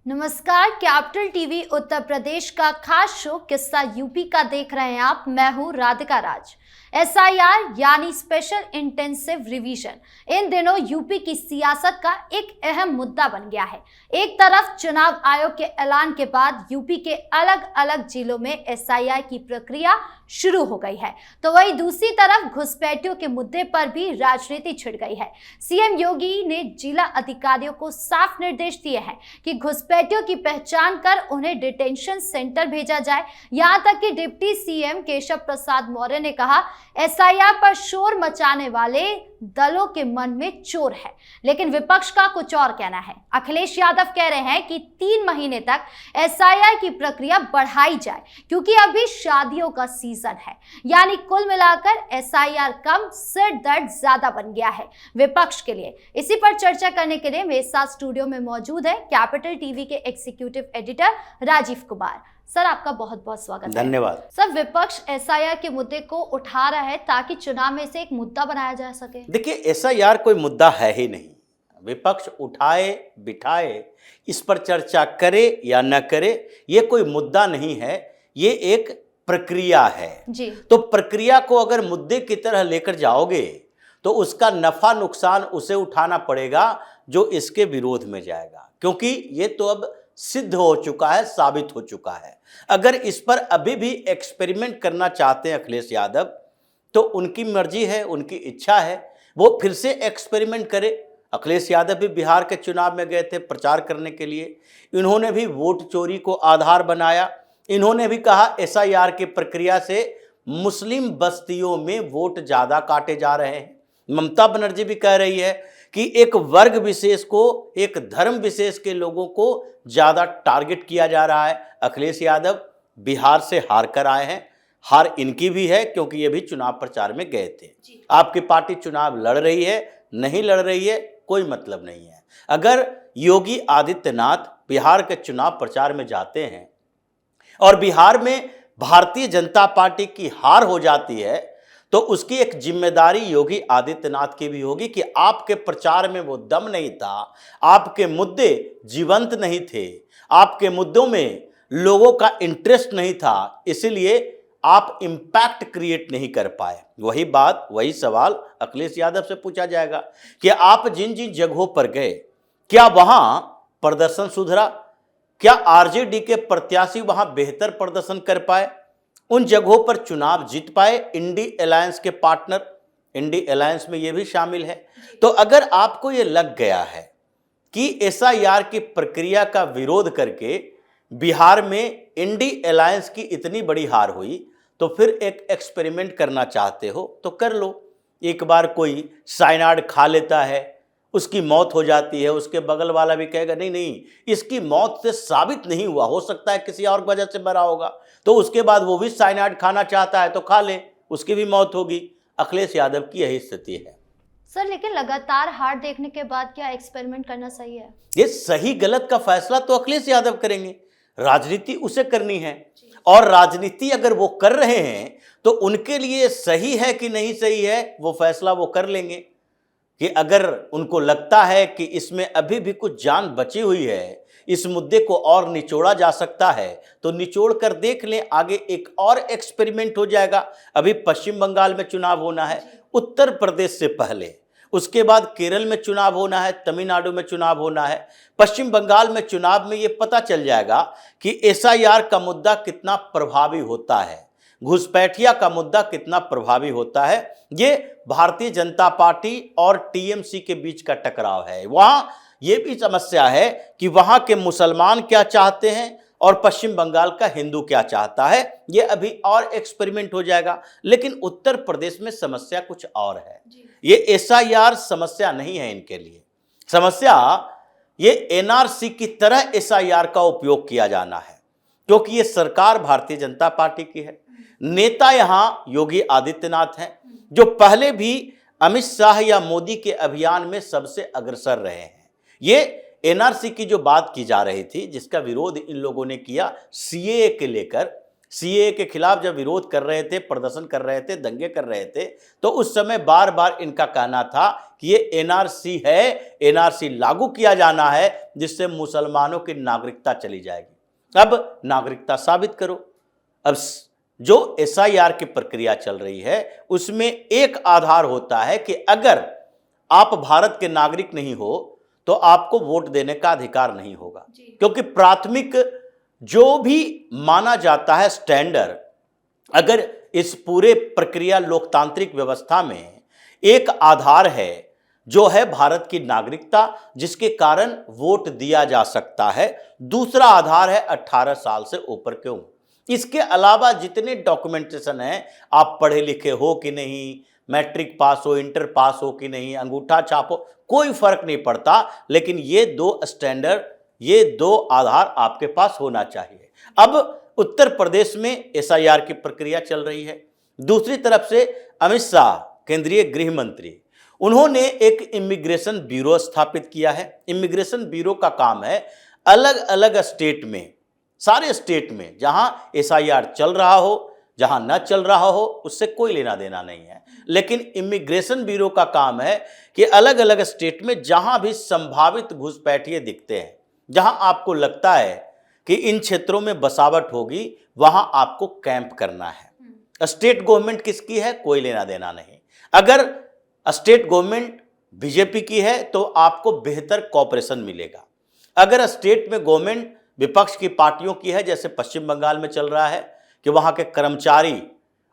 नमस्कार, capital TV Uttar Pradesh का खास शो किस्सा यूपी का देख रहे हैं आप। मैं हूं राधिका राज। एसआईआर यानी स्पेशल इंटेंसिव रिवीजन इन दिनों यूपी की सियासत का एक अहम मुद्दा बन गया है। एक तरफ चुनाव आयोग के ऐलान के बाद यूपी के अलग अलग जिलों में एसआईआर की प्रक्रिया शुरू हो गई है, तो वहीं दूसरी तरफ घुसपैठियों के मुद्दे पर भी राजनीति छिड़ गई है। सीएम योगी ने जिला अधिकारियों को साफ निर्देश दिए हैं कि घुसपैठियों की पहचान कर उन्हें डिटेंशन सेंटर भेजा जाए। यहां तक कि डिप्टी सीएम केशव प्रसाद मौर्य ने कहा, एसआईआर पर शोर मचाने वाले दलों के मन में चोर है, लेकिन विपक्ष का कुछ और कहना है। अखिलेश यादव कह रहे हैं कि 3 महीने तक एसआईआर की प्रक्रिया बढ़ाई जाए क्योंकि अभी शादियों का सीजन है। यानी कुल मिलाकर एसआईआर कम, सिर दर्द ज्यादा बन गया है विपक्ष के लिए। इसी पर चर्चा करने के लिए मेरे साथ स्टूडियो में मौजूद है कैपिटल टीवी के executive editor Rajiv Kumar. Sir, आपका बहुत बहुत स्वागत है। धन्यवाद। सर, विपक्ष एसआईआर के मुद्दे को उठा रहा है ताकि चुनाव में से एक मुद्दा बनाया जा सके। देखिए, एसआईआर कोई मुद्दा है ही नहीं। विपक्ष उठाए बिठाए इस पर चर्चा करे या न करे, ये कोई मुद्दा नहीं है, ये एक प्रक्रिया है जी। तो प्रक्रिया को अगर मुद्दे की तरह लेकर जाओगे तो उसका नफा नुकसान उसे उठाना पड़ेगा जो इसके विरोध में जाएगा, क्योंकि ये तो अब सिद्ध हो चुका है, साबित हो चुका है। अगर इस पर अभी भी एक्सपेरिमेंट करना चाहते हैं अखिलेश यादव तो उनकी मर्जी है, उनकी इच्छा है, वो फिर से एक्सपेरिमेंट करे। अखिलेश यादव भी बिहार के चुनाव में गए थे प्रचार करने के लिए, इन्होंने भी वोट चोरी को आधार बनाया। इन्होंने भी कहा एसआईआर की प्रक्रिया से मुस्लिम बस्तियों में वोट ज़्यादा काटे जा रहे हैं। ममता बनर्जी भी कह रही है कि एक वर्ग विशेष को, एक धर्म विशेष के लोगों को ज़्यादा टारगेट किया जा रहा है। अखिलेश यादव बिहार से हार कर आए हैं, हार इनकी भी है क्योंकि ये भी चुनाव प्रचार में गए थे। आपकी पार्टी चुनाव लड़ रही है, नहीं लड़ रही है, कोई मतलब नहीं है। अगर योगी आदित्यनाथ बिहार के चुनाव प्रचार में जाते हैं और बिहार में भारतीय जनता पार्टी की हार हो जाती है तो उसकी एक जिम्मेदारी योगी आदित्यनाथ की भी होगी कि आपके प्रचार में वो दम नहीं था, आपके मुद्दे जीवंत नहीं थे, आपके मुद्दों में लोगों का इंटरेस्ट नहीं था, इसलिए आप इम्पैक्ट क्रिएट नहीं कर पाए। वही बात, वही सवाल अखिलेश यादव से पूछा जाएगा कि आप जिन जिन जगहों पर गए, क्या वहां प्रदर्शन सुधरा? क्या आरजेडी के प्रत्याशी वहां बेहतर प्रदर्शन कर पाए? उन जगहों पर चुनाव जीत पाए? इंडी अलायंस के पार्टनर, इंडी अलायंस में ये भी शामिल है। तो अगर आपको ये लग गया है कि एसआईआर की प्रक्रिया का विरोध करके बिहार में इंडी अलायंस की इतनी बड़ी हार हुई तो फिर एक एक्सपेरिमेंट करना चाहते हो तो कर लो। एक बार कोई साइनाइड खा लेता है, उसकी मौत हो जाती है, उसके बगल वाला भी कहेगा नहीं नहीं इसकी मौत से साबित नहीं हुआ, हो सकता है किसी और वजह से मरा होगा, तो उसके बाद वो भी साइनाइड खाना चाहता है तो खा ले, उसकी भी मौत होगी। अखिलेश यादव की यही स्थिति है। सर, लेकिन लगातार हार देखने के बाद क्या एक्सपेरिमेंट करना सही है? ये सही गलत का फैसला तो अखिलेश यादव करेंगे, राजनीति उसे करनी है। और राजनीति अगर वो कर रहे हैं तो उनके लिए सही है कि नहीं सही है वो फैसला वो कर लेंगे। कि अगर उनको लगता है कि इसमें अभी भी कुछ जान बची हुई है, इस मुद्दे को और निचोड़ा जा सकता है तो निचोड़ कर देख लें, आगे एक और एक्सपेरिमेंट हो जाएगा। अभी पश्चिम बंगाल में चुनाव होना है, उत्तर प्रदेश से पहले, उसके बाद केरल में चुनाव होना है, तमिलनाडु में चुनाव होना है। पश्चिम बंगाल में चुनाव में ये पता चल जाएगा कि एसआईआर का मुद्दा कितना प्रभावी होता है, घुसपैठिया का मुद्दा कितना प्रभावी होता है। ये भारतीय जनता पार्टी और टीएमसी के बीच का टकराव है। वहां ये भी समस्या है कि वहां के मुसलमान क्या चाहते हैं और पश्चिम बंगाल का हिंदू क्या चाहता है। ये अभी और एक्सपेरिमेंट हो जाएगा। लेकिन उत्तर प्रदेश में समस्या कुछ और है। ये एसआईआर समस्या नहीं है इनके लिए, समस्या ये एनआरसी की तरह एसआईआर का उपयोग किया जाना है, क्योंकि ये सरकार भारतीय जनता पार्टी की है, नेता यहां योगी आदित्यनाथ हैं जो पहले भी अमित शाह या मोदी के अभियान में सबसे अग्रसर रहे हैं। ये एनआरसी की जो बात की जा रही थी, जिसका विरोध इन लोगों ने किया सीएए के लेकर, सीए के खिलाफ जब विरोध कर रहे थे, प्रदर्शन कर रहे थे, दंगे कर रहे थे, तो उस समय बार बार इनका कहना था कि ये एनआरसी है, एनआरसी लागू किया जाना है जिससे मुसलमानों की नागरिकता चली जाएगी। अब नागरिकता साबित करो। अब जो एसआईआर की प्रक्रिया चल रही है उसमें एक आधार होता है कि अगर आप भारत के नागरिक नहीं हो तो आपको वोट देने का अधिकार नहीं होगा, क्योंकि प्राथमिक जो भी माना जाता है स्टैंडर्ड, अगर इस पूरे प्रक्रिया लोकतांत्रिक व्यवस्था में एक आधार है जो है भारत की नागरिकता, जिसके कारण वोट दिया जा सकता है। दूसरा आधार है 18 साल से ऊपर के उम्र। इसके अलावा जितने डॉक्यूमेंटेशन है, आप पढ़े लिखे हो कि नहीं, मैट्रिक पास हो, इंटर पास हो कि नहीं, अंगूठा छाप हो, कोई फर्क नहीं पड़ता, लेकिन ये दो स्टैंडर्ड, ये दो आधार आपके पास होना चाहिए। अब उत्तर प्रदेश में एसआईआर की प्रक्रिया चल रही है। दूसरी तरफ से अमित शाह, केंद्रीय गृह मंत्री, उन्होंने एक इमिग्रेशन ब्यूरो स्थापित किया है। इमिग्रेशन ब्यूरो का काम है अलग अलग स्टेट में, सारे स्टेट में जहां एसआईआर चल रहा हो, जहां न चल रहा हो, उससे कोई लेना देना नहीं है, लेकिन इमिग्रेशन ब्यूरो का काम है कि अलग अलग स्टेट में जहां भी संभावित घुसपैठिए दिखते हैं, जहां आपको लगता है कि इन क्षेत्रों में बसावट होगी, वहां आपको कैंप करना है। स्टेट गवर्नमेंट किसकी है, कोई लेना देना नहीं। अगर स्टेट गवर्नमेंट बीजेपी की है तो आपको बेहतर कॉपरेशन मिलेगा। अगर स्टेट में गवर्नमेंट विपक्ष की पार्टियों की है, जैसे पश्चिम बंगाल में चल रहा है कि वहां के कर्मचारी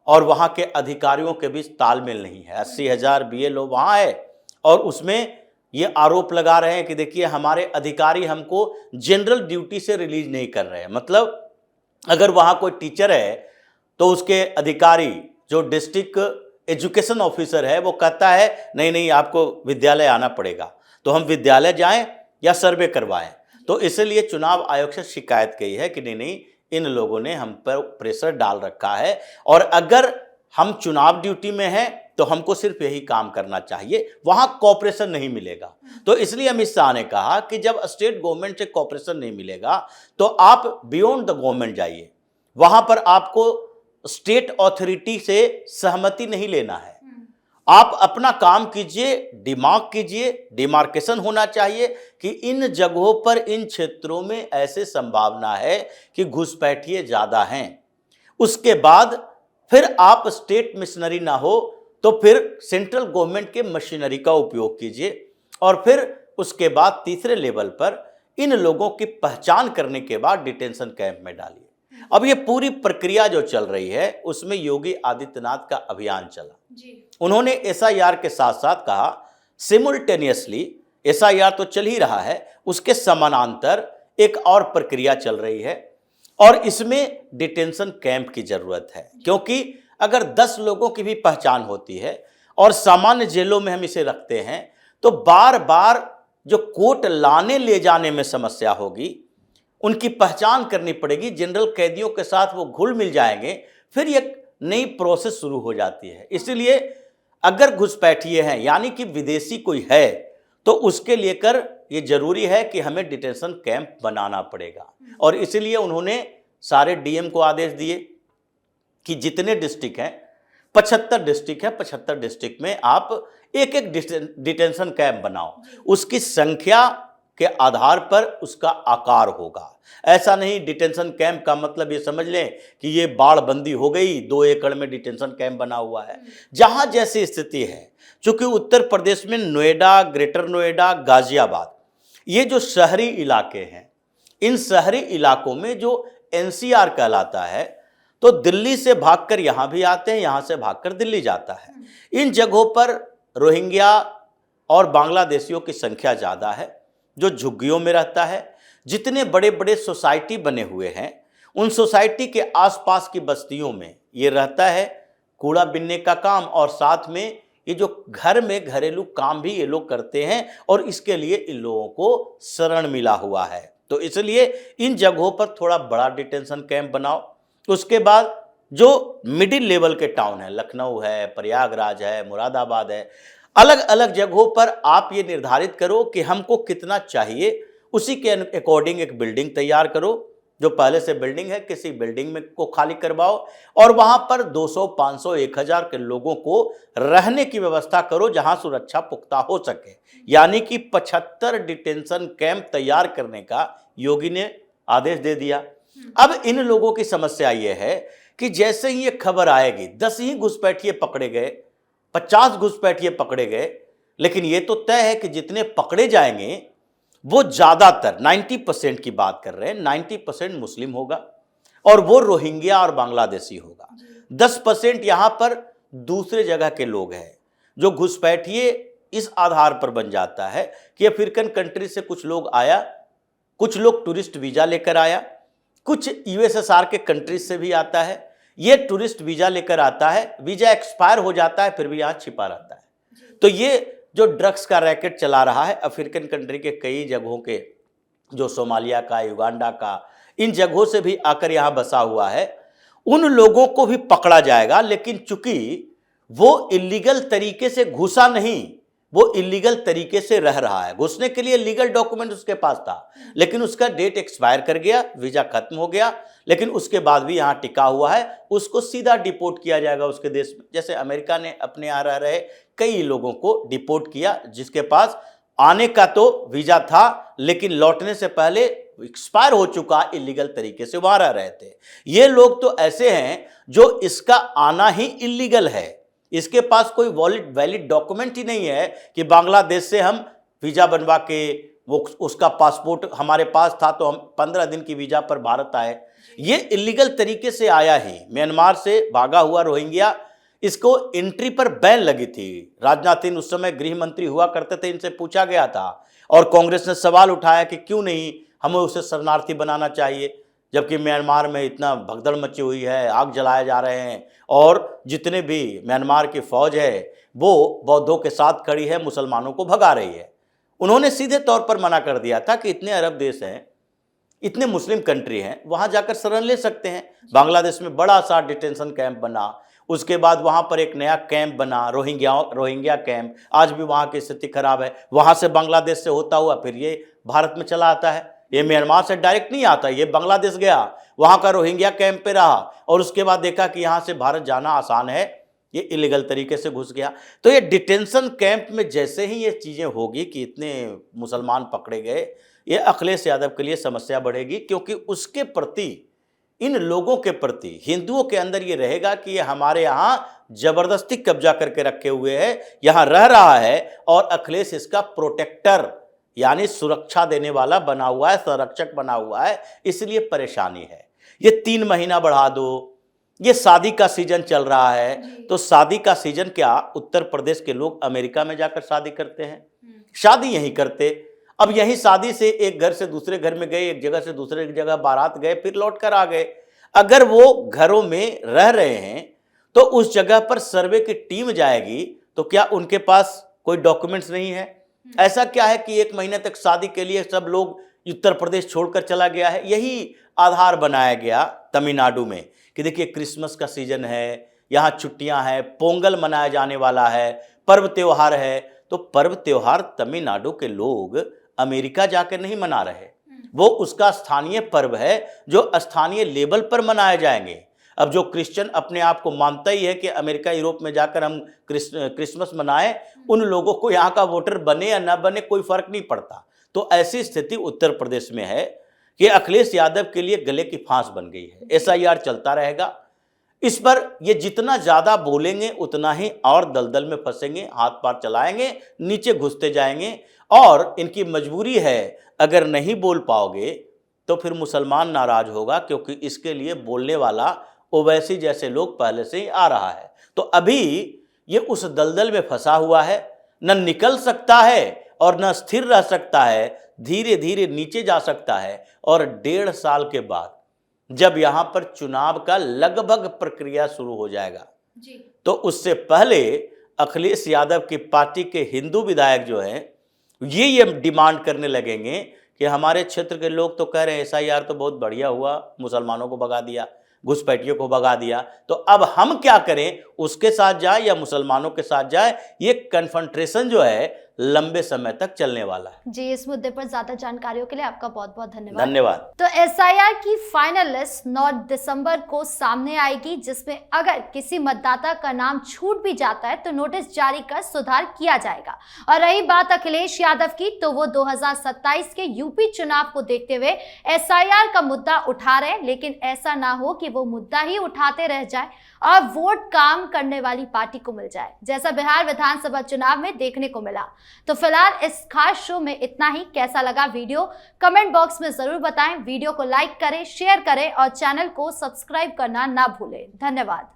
और वहां के अधिकारियों के बीच तालमेल नहीं है, 80,000 बीएलओ वहां है और उसमें ये आरोप लगा रहे हैं कि देखिए हमारे अधिकारी हमको जनरल ड्यूटी से रिलीज नहीं कर रहे हैं। मतलब अगर वहां कोई टीचर है तो उसके अधिकारी जो डिस्ट्रिक्ट एजुकेशन ऑफिसर है वो कहता है नहीं नहीं आपको विद्यालय आना पड़ेगा, तो हम विद्यालय जाएं या सर्वे करवाएं। तो इसलिए चुनाव आयोग से शिकायत की है कि नहीं नहीं इन लोगों ने हम पर प्रेशर डाल रखा है और अगर हम चुनाव ड्यूटी में हैं तो हमको सिर्फ यही काम करना चाहिए, वहां कॉपरेशन नहीं मिलेगा। तो इसलिए अमित शाह ने कहा कि जब स्टेट गवर्नमेंट से कॉपरेशन नहीं मिलेगा तो आप बियॉन्ड द गवर्नमेंट जाइए, वहां पर आपको स्टेट अथॉरिटी से सहमति नहीं लेना है, आप अपना काम कीजिए, दिमाग कीजिए, डिमार्केशन होना चाहिए कि इन जगहों पर, इन क्षेत्रों में ऐसे संभावना है कि घुसपैठिए ज्यादा हैं। उसके बाद फिर आप स्टेट मिशनरी ना हो तो फिर सेंट्रल गवर्नमेंट के मशीनरी का उपयोग कीजिए और फिर उसके बाद तीसरे लेवल पर इन लोगों की पहचान करने के बाद डिटेंशन कैंप में डालिए। अब ये पूरी प्रक्रिया जो चल रही है उसमें योगी आदित्यनाथ का अभियान चला जी। उन्होंने एसआईआर के साथ साथ कहा सिमुल्टेनियसली एसआईआर तो चल ही रहा है, उसके समानांतर एक और प्रक्रिया चल रही है और इसमें डिटेंशन कैंप की जरूरत है, क्योंकि अगर 10 लोगों की भी पहचान होती है और सामान्य जेलों में हम इसे रखते हैं तो बार बार जो कोर्ट लाने ले जाने में समस्या होगी, उनकी पहचान करनी पड़ेगी, जनरल कैदियों के साथ वो घुल मिल जाएंगे, फिर एक नई प्रोसेस शुरू हो जाती है। इसलिए अगर घुसपैठिए हैं यानी कि विदेशी कोई है तो उसके लेकर ये जरूरी है कि हमें डिटेंशन कैंप बनाना पड़ेगा और इसलिए उन्होंने सारे डीएम को आदेश दिए कि जितने डिस्ट्रिक्ट हैं, 75 डिस्ट्रिक्ट है, 75 डिस्ट्रिक्ट में आप एक एक डिटेंशन कैंप बनाओ, उसकी संख्या के आधार पर उसका आकार होगा। ऐसा नहीं डिटेंशन कैंप का मतलब ये समझ लें कि ये बाढ़ बंदी हो गई, 2 एकड़ में डिटेंशन कैंप बना हुआ है। जहां जैसी स्थिति है, चूंकि उत्तर प्रदेश में नोएडा, ग्रेटर नोएडा, गाजियाबाद, ये जो शहरी इलाके हैं, इन शहरी इलाकों में जो एनसीआर कहलाता है, तो दिल्ली से भागकर यहां भी आते हैं, यहां से भागकर दिल्ली जाता है। इन जगहों पर रोहिंग्या और बांग्लादेशियों की संख्या ज्यादा है जो झुग्गियों में रहता है। जितने बड़े बड़े सोसाइटी बने हुए हैं उन सोसाइटी के आसपास की बस्तियों में ये रहता है, कूड़ा बीनने का काम और साथ में ये जो घर में घरेलू काम भी ये लोग करते हैं और इसके लिए इन लोगों को शरण मिला हुआ है। तो इसलिए इन जगहों पर थोड़ा बड़ा डिटेंशन कैंप बनाओ। उसके बाद जो मिडिल लेवल के टाउन है, लखनऊ है, प्रयागराज है, मुरादाबाद है, अलग अलग जगहों पर आप ये निर्धारित करो कि हमको कितना चाहिए, उसी के अकॉर्डिंग एक बिल्डिंग तैयार करो जो पहले से बिल्डिंग है किसी बिल्डिंग में को खाली करवाओ और वहां पर 200, 500, 1000 के लोगों को रहने की व्यवस्था करो जहां सुरक्षा पुख्ता हो सके। यानी कि 75 डिटेंशन कैंप तैयार करने का योगी ने आदेश दे दिया। अब इन लोगों की समस्या यह है कि जैसे ही ये खबर आएगी 10 ही घुसपैठिए पकड़े गए, 50 घुसपैठिए पकड़े गए, लेकिन ये तो तय है कि जितने पकड़े जाएंगे वो ज्यादातर 90% की बात कर रहे हैं, 90% मुस्लिम होगा और वो रोहिंग्या और बांग्लादेशी होगा। 10% यहां पर दूसरे जगह के लोग हैं। जो घुसपैठिए इस आधार पर बन जाता है कि अफ्रीकन कंट्री से कुछ लोग आया, कुछ लोग टूरिस्ट वीजा लेकर आया, कुछ यूएसएसआर के कंट्रीज से भी आता है। ये टूरिस्ट वीजा लेकर आता है, वीजा एक्सपायर हो जाता है, फिर भी यहां छिपा रहता है। तो ये जो ड्रग्स का रैकेट चला रहा है अफ्रीकन कंट्री के कई जगहों के, जो सोमालिया का, युगांडा का, इन जगहों से भी आकर यहां बसा हुआ है, उन लोगों को भी पकड़ा जाएगा। लेकिन चूंकि वो इलीगल तरीके से घुसा नहीं, वो इलीगल तरीके से रह रहा है। घुसने के लिए लीगल डॉक्यूमेंट उसके पास था, लेकिन उसका डेट एक्सपायर कर गया, वीजा खत्म हो गया, लेकिन उसके बाद भी यहां टिका हुआ है। उसको सीधा डिपोर्ट किया जाएगा उसके देश में। जैसे अमेरिका ने अपने यहां रह रहे कई लोगों को डिपोर्ट किया, जिसके पास आने का तो वीजा था लेकिन लौटने से पहले एक्सपायर हो चुका, इलीगल तरीके से वहां रह रहे थे। ये लोग तो ऐसे हैं जो इसका आना ही इलीगल है, इसके पास कोई वैलिड डॉक्यूमेंट ही नहीं है कि बांग्लादेश से हम वीजा बनवा के, वो उसका पासपोर्ट हमारे पास था तो हम 15 दिन की वीजा पर भारत आए। ये इलीगल तरीके से आया ही, म्यांमार से भागा हुआ रोहिंग्या, इसको एंट्री पर बैन लगी थी। राजनाथ सिंह उस समय गृह मंत्री हुआ करते थे, इनसे पूछा गया था और कांग्रेस ने सवाल उठाया कि क्यों नहीं हमें उसे शरणार्थी बनाना चाहिए, जबकि म्यांमार में इतना भगदड़ मची हुई है, आग जलाए जा रहे हैं और जितने भी म्यांमार की फौज है वो बौद्धों के साथ खड़ी है, मुसलमानों को भगा रही है। उन्होंने सीधे तौर पर मना कर दिया था कि इतने अरब देश हैं, इतने मुस्लिम कंट्री हैं, वहां जाकर शरण ले सकते हैं। बांग्लादेश में बड़ा सा डिटेंशन कैंप बना, उसके बाद वहां पर एक नया कैंप बना, रोहिंग्या कैंप। आज भी वहां की स्थिति खराब है। वहां से बांग्लादेश से होता हुआ फिर ये भारत में चला आता है। ये म्यांमार से डायरेक्ट नहीं आता, ये बांग्लादेश गया, वहां का रोहिंग्या कैंप पे रहा और उसके बाद देखा कि यहां से भारत जाना आसान है, ये इलीगल तरीके से घुस गया। तो ये डिटेंशन कैंप में जैसे ही ये चीजें होगी कि इतने मुसलमान पकड़े गए, ये अखिलेश यादव के लिए समस्या बढ़ेगी, क्योंकि उसके प्रति, इन लोगों के प्रति हिंदुओं के अंदर ये रहेगा कि ये हमारे यहाँ जबरदस्ती कब्जा करके रखे हुए है, यहाँ रह रहा है और अखिलेश इसका प्रोटेक्टर यानी सुरक्षा देने वाला बना हुआ है, संरक्षक बना हुआ है, इसलिए परेशानी है। ये 3 महीना बढ़ा दो, ये शादी का सीजन चल रहा है, तो शादी का सीजन क्या, उत्तर प्रदेश के लोग अमेरिका में जाकर शादी करते हैं, शादी यहीं करते। अब यही शादी से एक घर से दूसरे घर में गए, एक जगह से दूसरे जगह बारात गए, फिर लौट कर आ गए। अगर वो घरों में रह रहे हैं तो उस जगह पर सर्वे की टीम जाएगी, तो क्या उनके पास कोई डॉक्यूमेंट्स नहीं है? ऐसा क्या है कि 1 महीने तक शादी के लिए सब लोग उत्तर प्रदेश छोड़कर चला गया है? यही आधार बनाया गया तमिलनाडु में कि देखिए क्रिसमस का सीजन है, यहाँ छुट्टियां हैं, पोंगल मनाया जाने वाला है, पर्व त्योहार है। तो पर्व त्योहार तमिलनाडु के लोग अमेरिका जाकर नहीं मना रहे, वो उसका स्थानीय पर्व है जो स्थानीय लेवल पर मनाए जाएंगे। अब जो क्रिश्चियन अपने आप को मानता ही है कि अमेरिका यूरोप में जाकर हम क्रिसमस मनाएं, उन लोगों को यहाँ का वोटर बने या ना बने कोई फर्क नहीं पड़ता। तो ऐसी स्थिति उत्तर प्रदेश में है कि अखिलेश यादव के लिए गले की फांस बन गई है। एसआईआर चलता रहेगा, इस पर ये जितना ज्यादा बोलेंगे उतना ही और दलदल में फंसेंगे, हाथ पार चलाएंगे, नीचे घुसते जाएंगे। और इनकी मजबूरी है, अगर नहीं बोल पाओगे तो फिर मुसलमान नाराज होगा, क्योंकि इसके लिए बोलने वाला ओवैसी जैसे लोग पहले से ही आ रहा है। तो अभी ये उस दलदल में फंसा हुआ है, न निकल सकता है और न स्थिर रह सकता है, धीरे धीरे नीचे जा सकता है। और 1.5 साल के बाद जब यहां पर चुनाव का लगभग प्रक्रिया शुरू हो जाएगा जी, तो उससे पहले अखिलेश यादव की पार्टी के हिंदू विधायक जो हैं ये डिमांड करने लगेंगे कि हमारे क्षेत्र के लोग तो कह रहे हैं एसआईआर तो बहुत बढ़िया हुआ, मुसलमानों को भगा दिया, घुसपैठियों को भगा दिया, तो अब हम क्या करें, उसके साथ जाए या मुसलमानों के साथ जाए? ये कन्फ्रंटेशन जो है लंबे समय तक चलने वाला है। जी, इस मुद्दे पर ज्यादा जानकारियों के लिए आपका बहुत बहुत धन्यवाद। धन्यवाद। तो एसआईआर की फाइनल लिस्ट 9 दिसंबर को सामने आएगी, जिसमें अगर किसी मतदाता का नाम छूट भी जाता है तो नोटिस जारी कर सुधार किया जाएगा। और रही बात अखिलेश यादव की, तो वो 2027 के यूपी चुनाव को देखते हुए एसआईआर का मुद्दा उठा रहे हैं, लेकिन ऐसा ना हो कि वो मुद्दा ही उठाते रह जाए और वोट काम करने वाली पार्टी को मिल जाए, जैसा बिहार विधानसभा चुनाव में देखने को मिला। तो फिलहाल इस खास शो में इतना ही। कैसा लगा वीडियो कमेंट बॉक्स में जरूर बताएं। वीडियो को लाइक करें, शेयर करें और चैनल को सब्सक्राइब करना ना भूलें। धन्यवाद।